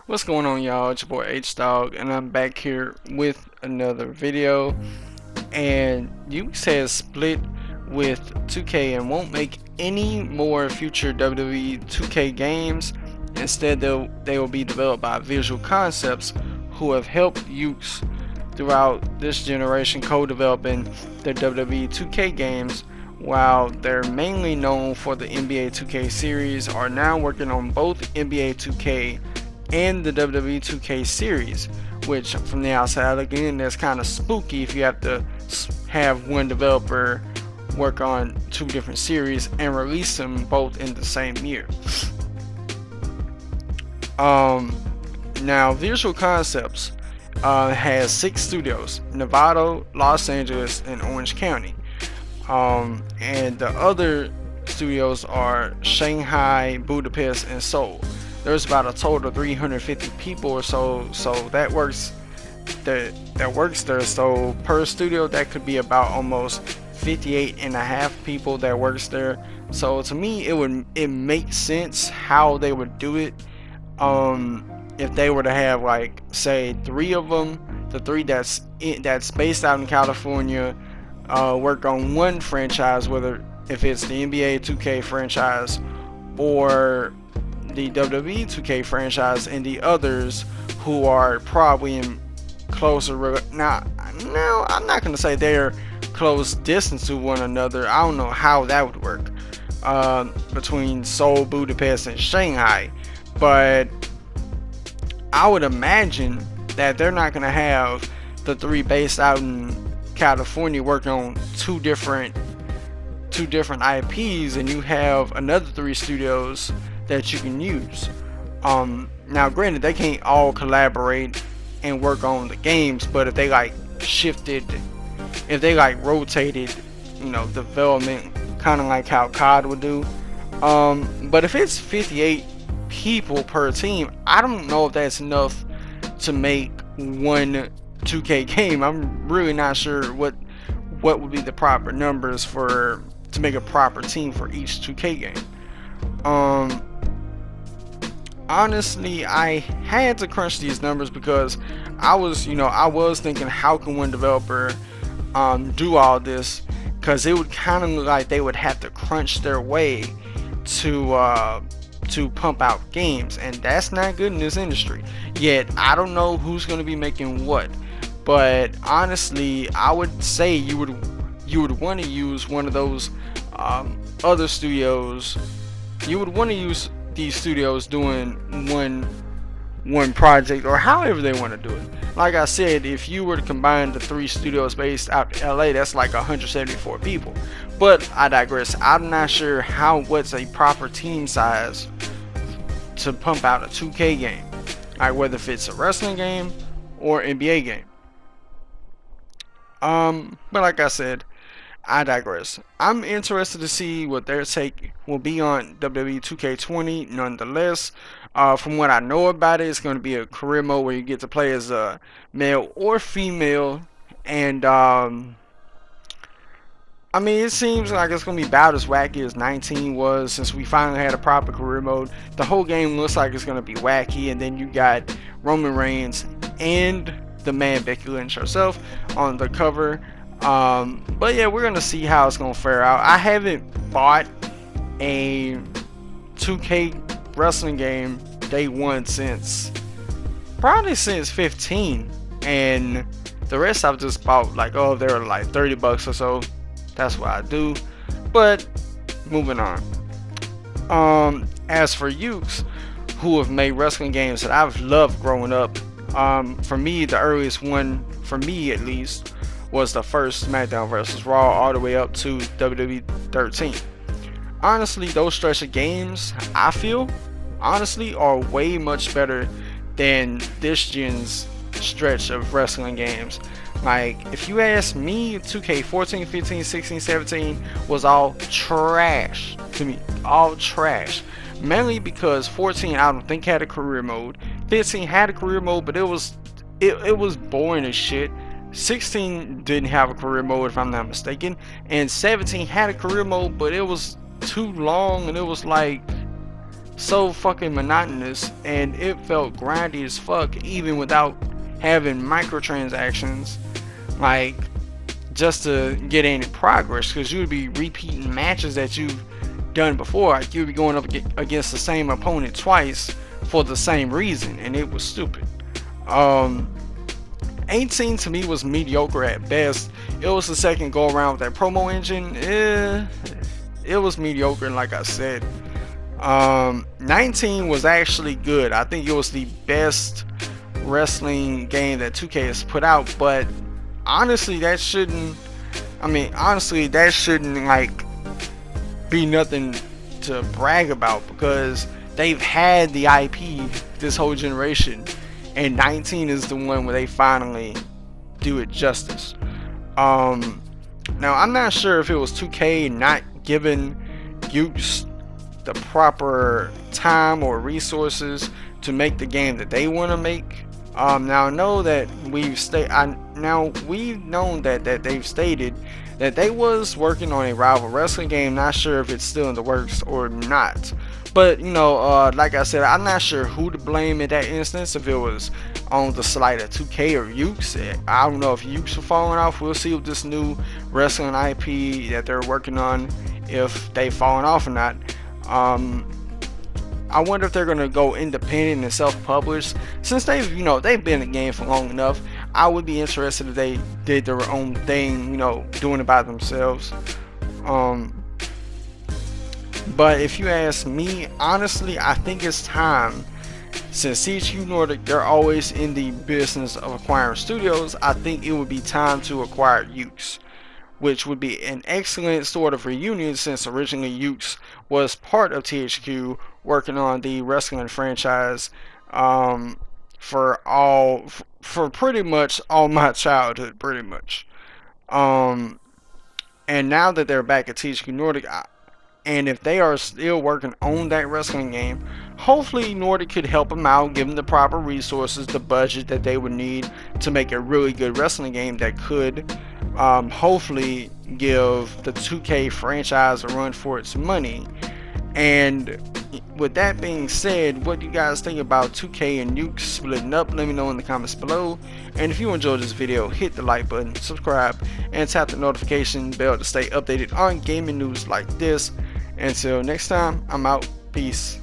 What's going on, y'all? It's your boy H Dog, and I'm back here with another video. And Yukes has split with 2K and won't make any more future WWE 2K games. Instead, they will be developed by Visual Concepts, who have helped Yukes throughout this generation co-developing their WWE 2K games. While they're mainly known for the NBA 2K series, are now working on both NBA 2K and the WWE 2K series, which from the outside looking in, that's kind of spooky if you have to have one developer work on two different series and release them both in the same year. Now Visual Concepts has 6 studios: Nevada, Los Angeles, and Orange County. And the other studios are Shanghai, Budapest, and Seoul. There's about a total of 350 people or so that works there. So per studio, that could be about almost 58 and a half people that works there. So to me, it makes sense how they would do it. If they were to have, like, say 3 of them, the 3 that's based out in California, work on one franchise, whether if it's the NBA 2K franchise or the WWE 2K franchise, and the others who are probably in closer now, no, I'm not gonna say they're close distance to one another. I don't know how that would work between Seoul, Budapest, and Shanghai, but I would imagine that they're not gonna have the 3 based out in California working on two different IPs, and you have another 3 studios that you can use. Now granted, they can't all collaborate and work on the games, but if they rotated, development, kind of like how COD would do. But if it's 58 people per team, I don't know if that's enough to make one 2K game. I'm really not sure what would be the proper numbers to make a proper team for each 2K game. Honestly, I had to crunch these numbers because I was thinking, how can one developer do all this? Because it would kind of look like they would have to crunch their way to pump out games, and that's not good in this industry. Yet I don't know who's going to be making what, but honestly, I would say you would want to use one of those other studios. You would want to use these studios doing one project, or however they want to do it. Like I said, if you were to combine the 3 studios based out in LA, that's like 174 people. But I digress. I'm not sure what's a proper team size to pump out a 2K game, like whether if it's a wrestling game or NBA game. But like I said, I digress. I'm interested to see what their take will be on WWE 2K20. Nonetheless, from what I know about it, it's going to be a career mode where you get to play as a male or female, and I mean, it seems like it's going to be about as wacky as 19 was, since we finally had a proper career mode. The whole game looks like it's going to be wacky, and then you got Roman Reigns and the man Becky Lynch herself on the cover. But yeah, we're gonna see how it's gonna fare out. I haven't bought a 2K wrestling game day one probably since 15, and the rest I've just bought like, oh, they're like $30 or so. That's what I do. But moving on. As for Yukes, who have made wrestling games that I've loved growing up, for me, the earliest one, for me at least, was the first SmackDown vs. Raw, all the way up to WWE 13. Honestly, those stretch of games, I feel, honestly, are way much better than this gen's stretch of wrestling games. Like, if you ask me, 2K14, 15, 16, 17 was all trash to me. All trash. Mainly because 14, I don't think, had a career mode. 15 had a career mode, but it was boring as shit. 16 didn't have a career mode, if I'm not mistaken, and 17 had a career mode, but it was too long, and it was like so fucking monotonous, and it felt grindy as fuck even without having microtransactions, like, just to get any progress, because you would be repeating matches that you've done before. Like, you'd be going up against the same opponent twice for the same reason, and it was stupid. 18 to me was mediocre at best. It was the second go around with that promo engine. It was mediocre, like I said. 19 was actually good. I think it was the best wrestling game that 2K has put out, but honestly that shouldn't like be nothing to brag about, because they've had the IP this whole generation, and 19 is the one where they finally do it justice. Now I'm not sure if it was 2K not giving Yukes the proper time or resources to make the game that they want to make. Now I know that we've known that they've stated that they was working on a rival wrestling game. Not sure if it's still in the works or not. But like I said, I'm not sure who to blame in that instance. If it was on the side of 2K or Yukes, I don't know if Yukes are falling off. We'll see with this new wrestling IP that they're working on, if they've fallen off or not. I wonder if they're gonna go independent and self-publish, since they've been in the game for long enough. I would be interested if they did their own thing, doing it by themselves. But if you ask me, honestly, I think it's time. Since THQ Nordic, they're always in the business of acquiring studios, I think it would be time to acquire Yukes, which would be an excellent sort of reunion, since originally Yukes was part of THQ, working on the wrestling franchise for pretty much all my childhood, pretty much. And now that they're back at THQ Nordic, and if they are still working on that wrestling game, hopefully Nordic could help them out, give them the proper resources, the budget that they would need to make a really good wrestling game that could hopefully give the 2K franchise a run for its money. And with that being said, what do you guys think about 2K and Yukes splitting up? Let me know in the comments below. And if you enjoyed this video, hit the like button, subscribe, and tap the notification bell to stay updated on gaming news like this. Until next time, I'm out. Peace.